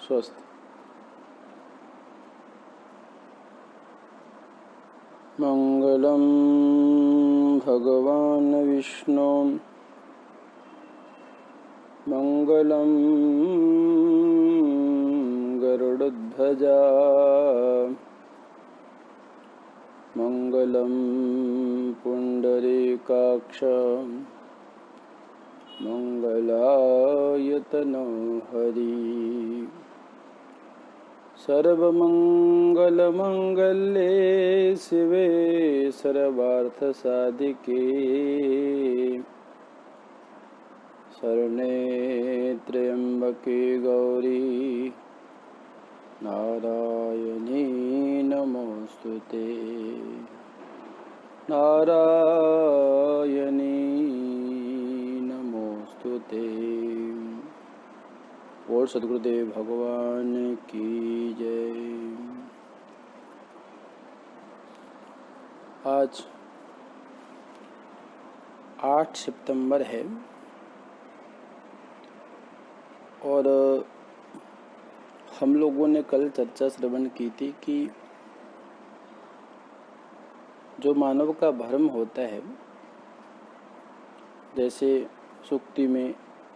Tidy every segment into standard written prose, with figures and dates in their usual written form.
स्वस्थ। मंगलम भगवान विष्णु मंगलम गरुड़ध्वजा मंगलम पुंडरीकाक्ष मंगलायतनो हरि। सर्वमंगलमंगल्ये शिवे सर्वार्थसाधिके शरणे त्र्यंबके गौरी नारायणी नमोस्तुते नारायणी नमोस्तुते। और सद्गुरुदेव भगवान की जय। आज 8 सितंबर है और हम लोगों ने कल चर्चा श्रवण की थी कि जो मानव का भ्रम होता है, जैसे सुक्ति में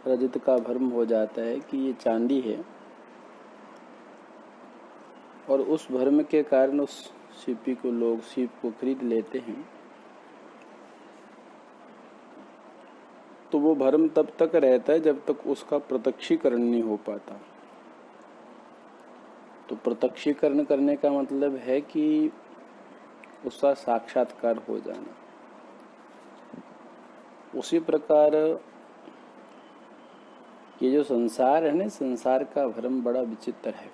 रजत का भ्रम हो जाता है कि ये चांदी है, और उस भ्रम के कारण उस सीप को खरीद लेते हैं, तो वो भ्रम तब तक रहता है जब तक उसका प्रत्यक्षीकरण नहीं हो पाता। तो प्रत्यक्षीकरण करने का मतलब है कि उसका साक्षात्कार हो जाना। उसी प्रकार ये जो संसार है ना, संसार का भ्रम बड़ा विचित्र है,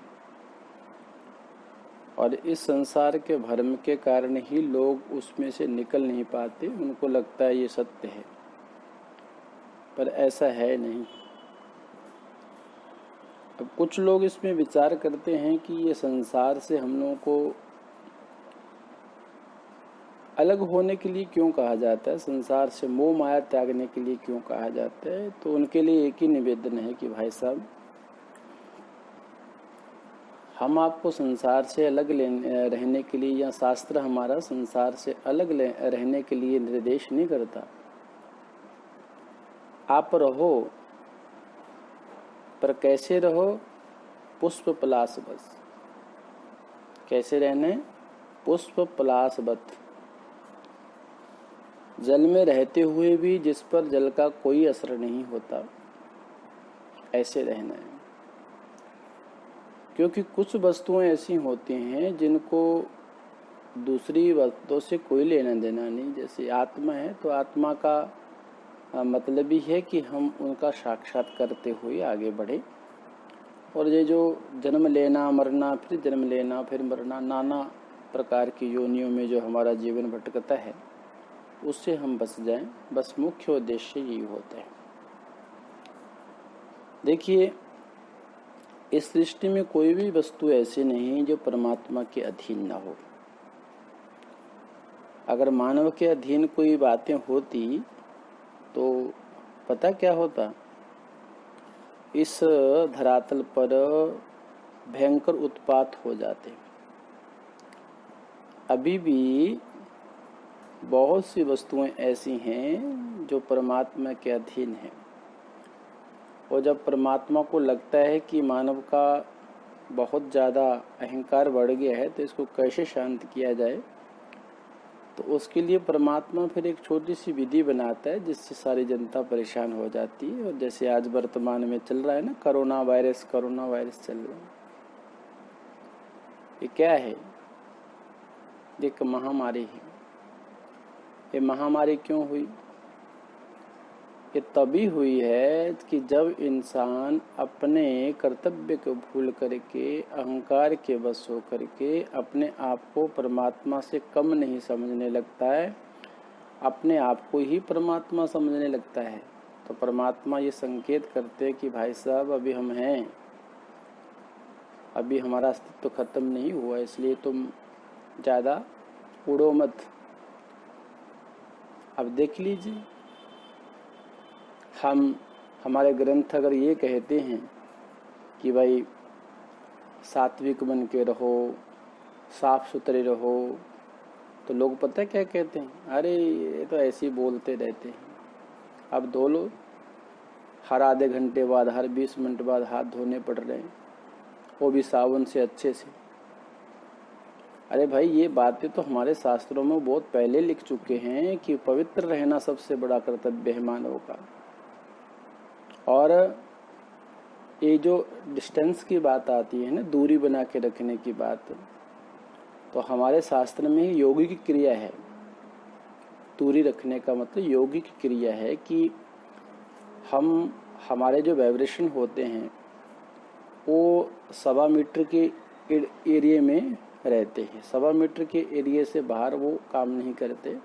और इस संसार के भ्रम के कारण ही लोग उसमें से निकल नहीं पाते। उनको लगता है ये सत्य है, पर ऐसा है नहीं। अब कुछ लोग इसमें विचार करते हैं कि ये संसार से हम लोगों को अलग होने के लिए क्यों कहा जाता है, संसार से मोह माया त्यागने के लिए क्यों कहा जाता है। तो उनके लिए एक ही निवेदन है कि भाई साहब, हम आपको संसार से अलग रहने के लिए, या शास्त्र हमारा संसार से अलग रहने के लिए निर्देश नहीं करता। आप रहो, पर कैसे रहो? पुष्प पलाश बस। कैसे रहने? पुष्प पलाश बत। जल में रहते हुए भी जिस पर जल का कोई असर नहीं होता, ऐसे रहना है। क्योंकि कुछ वस्तुएं ऐसी होती हैं जिनको दूसरी वस्तुओं से कोई लेना देना नहीं। जैसे आत्मा है, तो आत्मा का मतलब ही है कि हम उनका साक्षात करते हुए आगे बढ़े। और ये जो जन्म लेना मरना, फिर जन्म लेना फिर मरना, नाना प्रकार की योनियों में जो हमारा जीवन भटकता है, उससे हम बच जाएं, बस मुख्य उद्देश्य यही होता है। देखिए, इस सृष्टि में कोई भी वस्तु ऐसी नहीं जो परमात्मा के अधीन ना हो। अगर मानव के अधीन कोई बातें होती तो पता क्या होता? इस धरातल पर भयंकर उत्पात हो जाते। अभी भी बहुत सी वस्तुएं ऐसी हैं जो परमात्मा के अधीन हैं, और जब परमात्मा को लगता है कि मानव का बहुत ज़्यादा अहंकार बढ़ गया है, तो इसको कैसे शांत किया जाए, तो उसके लिए परमात्मा फिर एक छोटी सी विधि बनाता है जिससे सारी जनता परेशान हो जाती है। और जैसे आज वर्तमान में चल रहा है ना, कोरोना वायरस चल रहा है। ये क्या है? एक महामारी है। ये महामारी क्यों हुई? ये तभी हुई है कि जब इंसान अपने कर्तव्य को भूल करके, अहंकार के वश हो करके अपने आप को परमात्मा से कम नहीं समझने लगता है, अपने आप को ही परमात्मा समझने लगता है। तो परमात्मा ये संकेत करते हैं कि भाई साहब अभी हम हैं, अभी हमारा अस्तित्व खत्म नहीं हुआ, इसलिए तुम ज़्यादा उड़ो मत। अब देख लीजिए, हमारे ग्रंथ अगर ये कहते हैं कि भाई सात्विक बन के रहो, साफ सुथरे रहो, तो लोग पता है क्या कहते हैं? अरे ये तो ऐसे ही बोलते रहते हैं। अब धो लो, हर आधे घंटे बाद, हर 20 मिनट बाद हाथ धोने पड़ रहे हैं, वो भी साबुन से अच्छे से। अरे भाई, ये बातें तो हमारे शास्त्रों में बहुत पहले लिख चुके हैं कि पवित्र रहना सबसे बड़ा कर्तव्य है मानव का। और ये जो डिस्टेंस की बात आती है ना, दूरी बना के रखने की बात, तो हमारे शास्त्र में ही योगी की क्रिया है। दूरी रखने का मतलब योगी की क्रिया है कि हमारे जो वाइब्रेशन होते हैं वो 1.25 मीटर के एरिया में रहते हैं। 1.25 मीटर के एरिया से बाहर वो काम नहीं करते।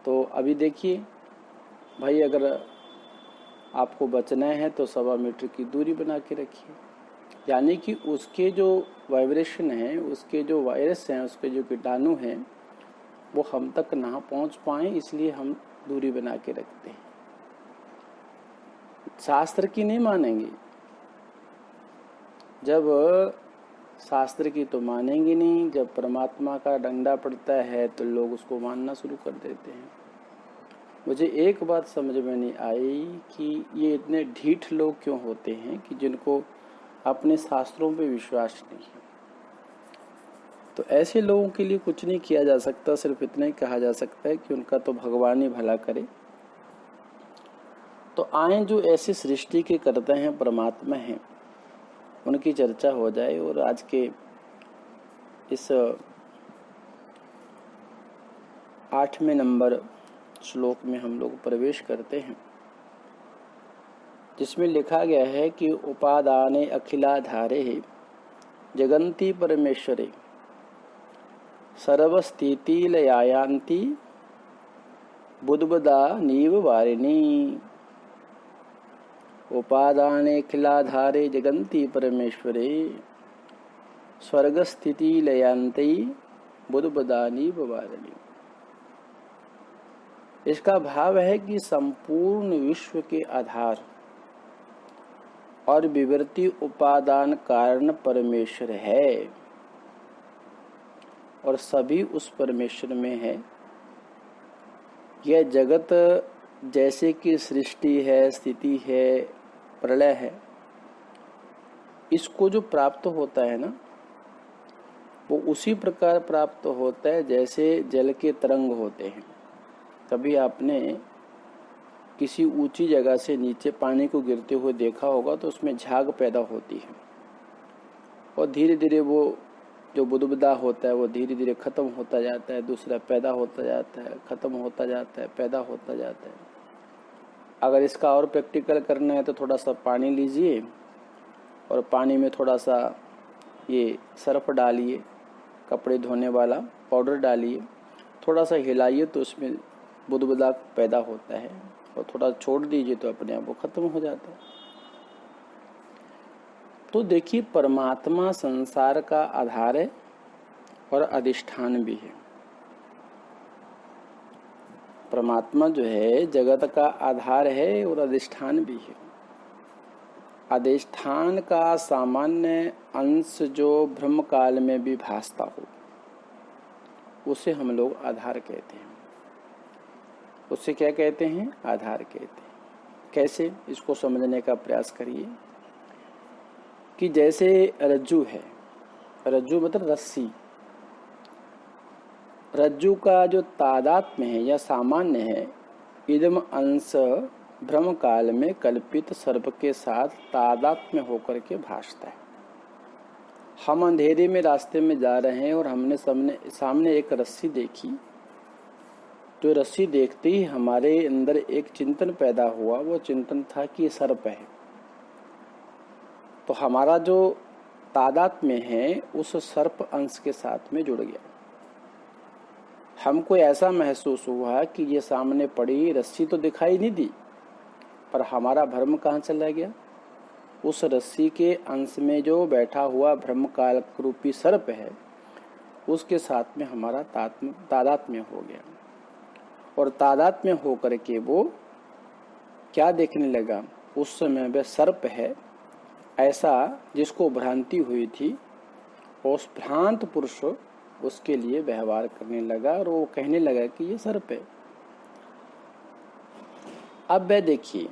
तो अभी देखिए भाई, अगर आपको बचना है तो 1.25 मीटर की दूरी बना के रखिए। यानी कि उसके जो वाइब्रेशन है, उसके जो वायरस हैं, उसके जो कीटाणु हैं, वो हम तक ना पहुंच पाए, इसलिए हम दूरी बना के रखते हैं। शास्त्र की नहीं मानेंगे। जब शास्त्र की तो मानेंगे नहीं, जब परमात्मा का डंडा पड़ता है तो लोग उसको मानना शुरू कर देते हैं। मुझे एक बात समझ में नहीं आई कि ये इतने ढीठ लोग क्यों होते हैं कि जिनको अपने शास्त्रों पे विश्वास नहीं है। तो ऐसे लोगों के लिए कुछ नहीं किया जा सकता, सिर्फ इतना ही कहा जा सकता है कि उनका तो भगवान ही भला करे। तो आए जो ऐसी सृष्टि के करते हैं परमात्मा हैं, उनकी चर्चा हो जाए। और आज के इस 8वें नंबर श्लोक में हम लोग प्रवेश करते हैं, जिसमें लिखा गया है कि उपादाने अखिलाधारे जगन्ति परमेश्वरे सर्वस्थिति लयायांति बुद्बुदा नीव वारिणी। उपादाने अखिलाधारे जगन्ति परमेश्वरे स्वर्गस्थिति लयांति बुद्बुदा नीव वारिणी। इसका भाव है कि संपूर्ण विश्व के आधार और विवर्ती उपादान कारण परमेश्वर है, और सभी उस परमेश्वर में है। यह जगत जैसे कि सृष्टि है, स्थिति है, प्रलय है, इसको जो प्राप्त होता है ना, वो उसी प्रकार प्राप्त होता है जैसे जल के तरंग होते हैं। कभी आपने किसी ऊंची जगह से नीचे पानी को गिरते हुए देखा होगा तो उसमें झाग पैदा होती है, और धीरे धीरे वो जो बुदबुदा होता है वो धीरे धीरे खत्म होता जाता है, दूसरा पैदा होता जाता है, खत्म होता जाता है, पैदा होता जाता है। अगर इसका और प्रैक्टिकल करना है तो थोड़ा सा पानी लीजिए और पानी में थोड़ा सा ये सर्फ डालिए, कपड़े धोने वाला पाउडर डालिए, थोड़ा सा हिलाइए तो उसमें बुदबुदा पैदा होता है, और थोड़ा छोड़ दीजिए तो अपने आप वो खत्म हो जाता है। तो देखिए, परमात्मा संसार का आधार है और अधिष्ठान भी है। परमात्मा जो है जगत का आधार है और अधिष्ठान भी है। अधिष्ठान का सामान्य अंश जो ब्रह्म काल में भी भासता हो, उसे हम लोग आधार कहते हैं। उसे क्या कहते हैं? आधार कहते हैं। कैसे? इसको समझने का प्रयास करिए कि जैसे रज्जू है, रज्जू मतलब रस्सी, रज्जु का जो तादात्म्य है या सामान्य है, इदम अंश भ्रम काल में कल्पित सर्प के साथ तादात्म्य होकर के भासता है। हम अंधेरे में रास्ते में जा रहे हैं और हमने सामने एक रस्सी देखी। जो रस्सी देखते ही हमारे अंदर एक चिंतन पैदा हुआ, वो चिंतन था कि ये सर्प है। तो हमारा जो तादात्म्य है उस सर्प अंश के साथ में जुड़ गया। हमको ऐसा महसूस हुआ कि ये सामने पड़ी रस्सी तो दिखाई नहीं दी, पर हमारा भ्रम कहाँ चला गया? उस रस्सी के अंश में जो बैठा हुआ भ्रम काल रूपी सर्प है, उसके साथ में हमारा तादात्म्य हो गया। और तादात्म्य होकर के वो क्या देखने लगा? उस समय वह सर्प है ऐसा जिसको भ्रांति हुई थी, उस भ्रांत पुरुष उसके लिए व्यवहार करने लगा और वो कहने लगा कि ये सर्प है। अब वह देखिए,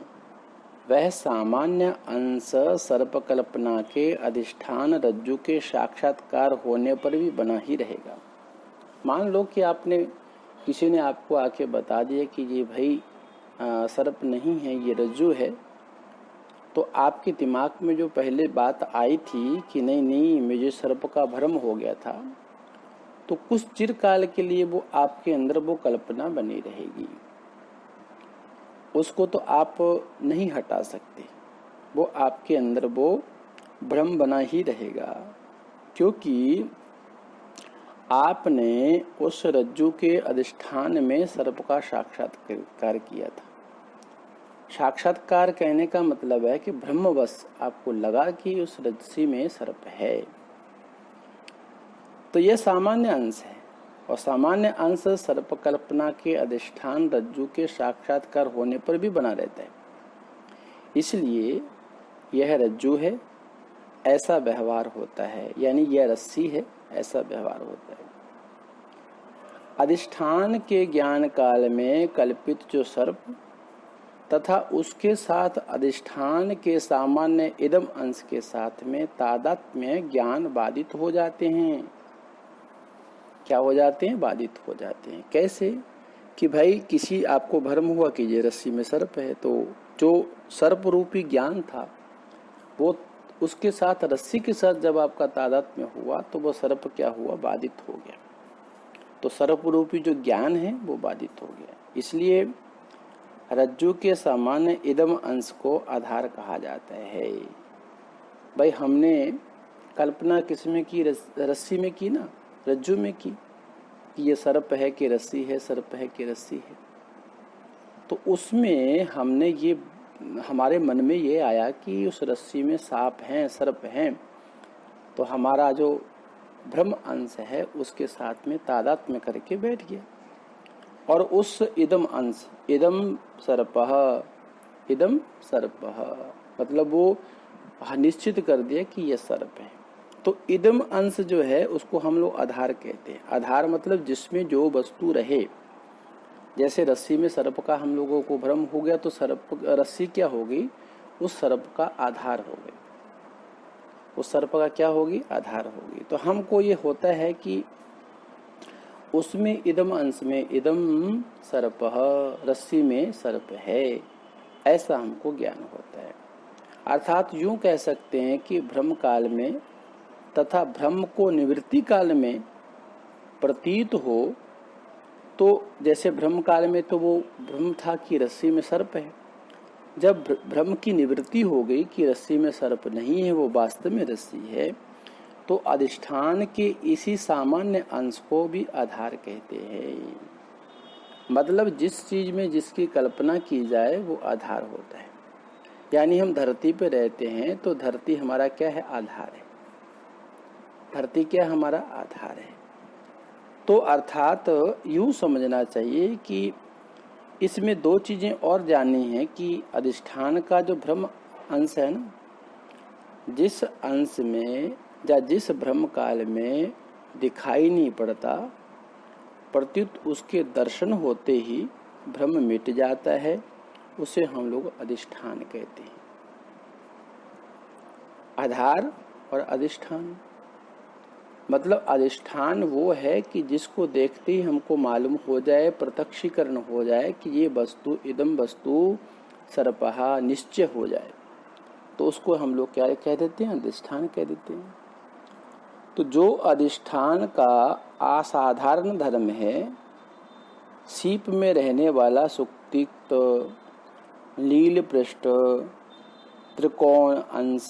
वह सामान्य अंश सर्प कल्पना के अधिष्ठान रज्जु के साक्षात्कार होने पर भी बना ही रहेगा। मान लो कि किसी ने आपको आके बता दिया कि ये भाई सर्प नहीं है, ये रज्जु है, तो आपके दिमाग में जो पहले बात आई थी कि नहीं मुझे सर्प का भ्रम हो गया था, तो कुछ चिरकाल के लिए वो आपके अंदर वो कल्पना बनी रहेगी। उसको तो आप नहीं हटा सकते, वो आपके अंदर वो भ्रम बना ही रहेगा, क्योंकि आपने उस रज्जु के अधिष्ठान में सर्प का साक्षात्कार किया था। साक्षात्कार कहने का मतलब है कि ब्रह्मवश आपको लगा कि उस रज्जु में सर्प है। तो यह सामान्य अंश है, और सामान्य अंश सर्प कल्पना के अधिष्ठान रज्जु के साक्षात्कार होने पर भी बना रहता है। इसलिए यह रज्जु है ऐसा व्यवहार होता है, यानी यह रस्सी है ऐसा व्यवहार होता है। अधिष्ठान के ज्ञान काल में कल्पित जो सर्प तथा उसके साथ अधिष्ठान के सामान्य इदम अंश के साथ में तादात्म्य ज्ञान बाधित हो जाते हैं। क्या हो जाते हैं? बाधित हो जाते हैं। कैसे? कि भाई किसी आपको भ्रम हुआ कि ये रस्सी में सर्प है, तो जो सर्प रूपी ज्ञान था वो उसके साथ रस्सी के साथ जब आपका तादात्म्य हुआ तो वो सर्प क्या हुआ? बाधित हो गया। तो सर्प रूपी जो ज्ञान है वो बाधित हो गया। इसलिए रज्जु के सामान्य इदम अंश को आधार कहा जाता है। भाई हमने कल्पना किसमें की? रस्सी में की ना, रज्जु में की कि ये सर्प है कि रस्सी है, सर्प है कि रस्सी है। तो उसमें हमने ये हमारे मन में ये आया कि उस रस्सी में सांप हैं, सर्प हैं, तो हमारा जो भ्रम अंश है उसके साथ में तादात्म्य करके बैठ गया। और उस इदम अंश, इदम सर्पः मतलब वो निश्चित कर दिया कि ये सर्प है। तो इदम अंश जो है उसको हम लोग आधार कहते हैं। आधार मतलब जिसमें जो वस्तु रहे। जैसे रस्सी में सर्प का हम लोगों को भ्रम हो गया, तो रस्सी क्या होगी? उस सर्प का आधार हो गई। उस सर्प का क्या होगी? आधार होगी। तो हमको ये होता है कि उसमें इदम अंश में इदम सर्पः, रस्सी में सर्प है, ऐसा हमको ज्ञान होता है। अर्थात यूं कह सकते हैं कि भ्रम काल में तथा भ्रम को निवृत्ति काल में प्रतीत हो, तो जैसे भ्रम काल में तो वो भ्रम था कि रस्सी में सर्प है। जब भ्रम की निवृत्ति हो गई कि रस्सी में सर्प नहीं है, वो वास्तव में रस्सी है, तो अधिष्ठान के इसी सामान्य अंश को भी आधार कहते हैं। मतलब जिस चीज में जिसकी कल्पना की जाए वो आधार होता है। यानी हम धरती पे रहते हैं तो धरती हमारा क्या है? आधार है। धरती क्या हमारा? आधार है। तो अर्थात यूं समझना चाहिए कि इसमें दो चीजें और जाननी है कि अधिष्ठान का जो भ्रम अंश है ना, जिस अंश में या जिस भ्रम काल में दिखाई नहीं पड़ता, प्रत्युत उसके दर्शन होते ही भ्रम मिट जाता है, उसे हम लोग अधिष्ठान कहते हैं। आधार और अधिष्ठान। मतलब अधिष्ठान वो है कि जिसको देखते ही हमको मालूम हो जाए, प्रत्यक्षीकरण हो जाए कि ये वस्तु, इदम वस्तु सर्पहा, निश्चय हो जाए, तो उसको हम लोग क्या कह देते हैं? अधिष्ठान कह देते हैं। तो जो अधिष्ठान का असाधारण धर्म है, सीप में रहने वाला सुक्तिक्त, लील पृष्ठ, त्रिकोण अंश,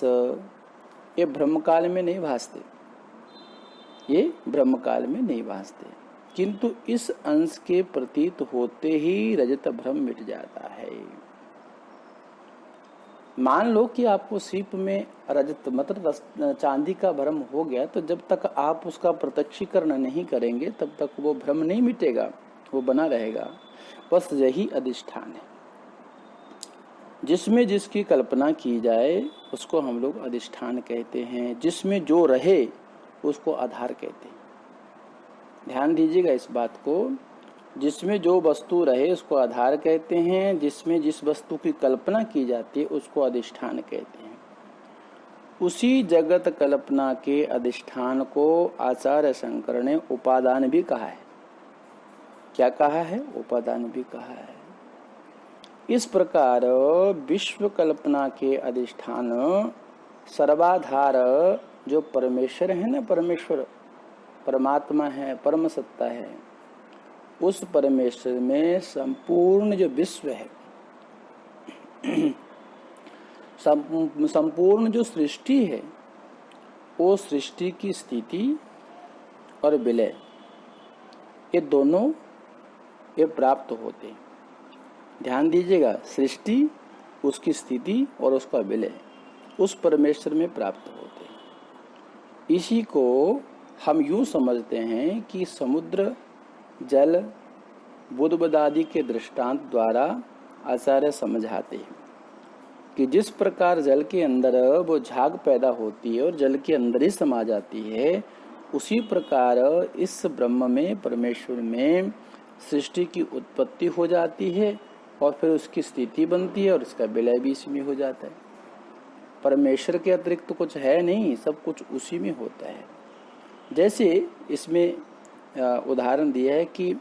ये ब्रह्मकाल में नहीं भासते, ये ब्रह्मकाल में नहीं भासते, किंतु इस अंश के प्रतीत होते ही रजत भ्रम मिट जाता है। मान लो कि आपको सीप में रजत मतलब चांदी का भ्रम हो गया, तो जब तक आप उसका प्रत्यक्षीकरण नहीं करेंगे तब तक वो भ्रम नहीं मिटेगा, वो बना रहेगा। बस यही अधिष्ठान है, जिसमें जिसकी कल्पना की जाए उसको हम लोग अधिष्ठान कहते हैं। जिसमें जो रहे उसको आधार कहते हैं। ध्यान दीजिएगा इस बात को, जिसमें जो वस्तु रहे उसको आधार कहते हैं, जिसमें जिस वस्तु की कल्पना की जाती है उसको अधिष्ठान कहते हैं। उसी जगत कल्पना के अधिष्ठान को आचार्य शंकर ने उपादान भी कहा है। क्या कहा है? उपादान भी कहा है। इस प्रकार विश्व कल्पना के अधिष्ठान सर्वाधार जो परमेश्वर है ना, परमेश्वर परमात्मा है, परम सत्ता है, उस परमेश्वर में संपूर्ण जो विश्व है, संपूर्ण जो सृष्टि है, वो सृष्टि की स्थिति और विलय, ये दोनों ये प्राप्त होते हैं। ध्यान दीजिएगा, सृष्टि, उसकी स्थिति और उसका विलय उस परमेश्वर में प्राप्त होते हैं। इसी को हम यूं समझते हैं कि समुद्र, जल, बुद्ध आदि के दृष्टांत द्वारा आचार्य समझाते हैं कि जिस प्रकार जल के अंदर वो झाग पैदा होती है और जल के अंदर ही समा जाती है, उसी प्रकार इस ब्रह्म में, परमेश्वर में सृष्टि की उत्पत्ति हो जाती है और फिर उसकी स्थिति बनती है और उसका विलय भी इसी में हो जाता है। परमेश्वर के अतिरिक्त तो कुछ है नहीं, सब कुछ उसी में होता है। जैसे इसमें उदाहरण दिया है कि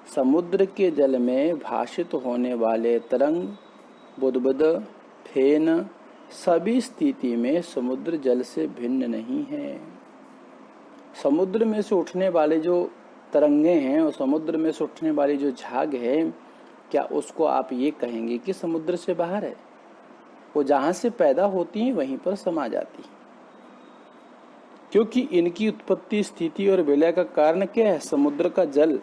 समुद्र के जल में भाषित होने वाले तरंग, बुदबुद, फेन, सभी स्थिति में समुद्र जल से भिन्न नहीं है। समुद्र में से उठने वाले जो तरंगे हैं और समुद्र में से उठने वाली जो झाग है, क्या उसको आप ये कहेंगे कि समुद्र से बाहर है? वो जहां से पैदा होती हैं वहीं पर समा जाती है, क्योंकि इनकी उत्पत्ति, स्थिति और विलय का कारण क्या है? समुद्र का जल,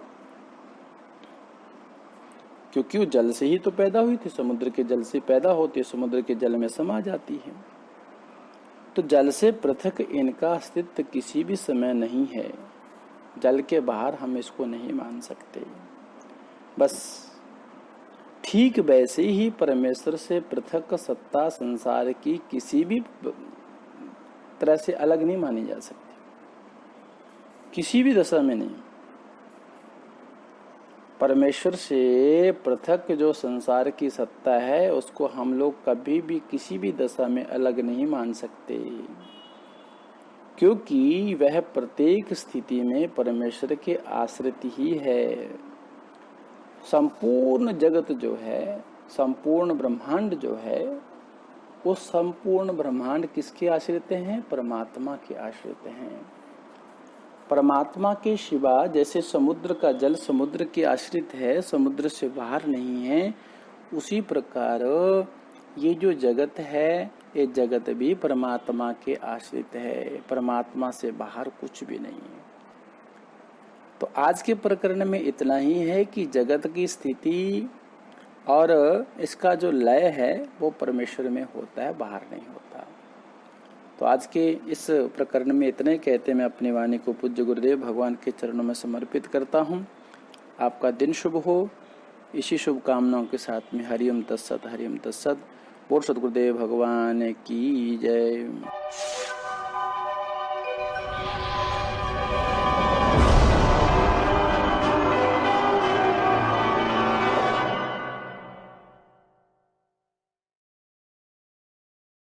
क्योंकि वो जल से ही तो पैदा हुई थी, समुद्र के जल से पैदा होती है, समुद्र के जल में समा जाती है। तो जल से पृथक इनका अस्तित्व किसी भी समय नहीं है। जल के बाहर हम इसको नहीं मान सकते। बस ठीक वैसे ही परमेश्वर से पृथक सत्ता संसार की किसी भी तरह से अलग नहीं मानी जा सकती, किसी भी दशा में नहीं। परमेश्वर से पृथक जो संसार की सत्ता है उसको हम लोग कभी भी किसी भी दशा में अलग नहीं मान सकते, क्योंकि वह प्रत्येक स्थिति में परमेश्वर के आश्रित ही है। संपूर्ण जगत जो है, संपूर्ण ब्रह्मांड जो है, वो संपूर्ण ब्रह्मांड किसके आश्रित हैं? परमात्मा के आश्रित हैं। परमात्मा के सिवा जैसे समुद्र का जल समुद्र के आश्रित है, समुद्र से बाहर नहीं है, उसी प्रकार ये जो जगत है, ये जगत भी परमात्मा के आश्रित है। परमात्मा से बाहर कुछ भी नहीं है। तो आज के प्रकरण में इतना ही है कि जगत की स्थिति और इसका जो लय है वो परमेश्वर में होता है, बाहर नहीं होता। तो आज के इस प्रकरण में इतने कहते मैं अपनी वाणी को पूज्य गुरुदेव भगवान के चरणों में समर्पित करता हूँ। आपका दिन शुभ हो, इसी शुभकामनाओं के साथ में हरिओम तत्सत, हरिओम तत्सत। बोल सद्गुरुदेव भगवान की जय।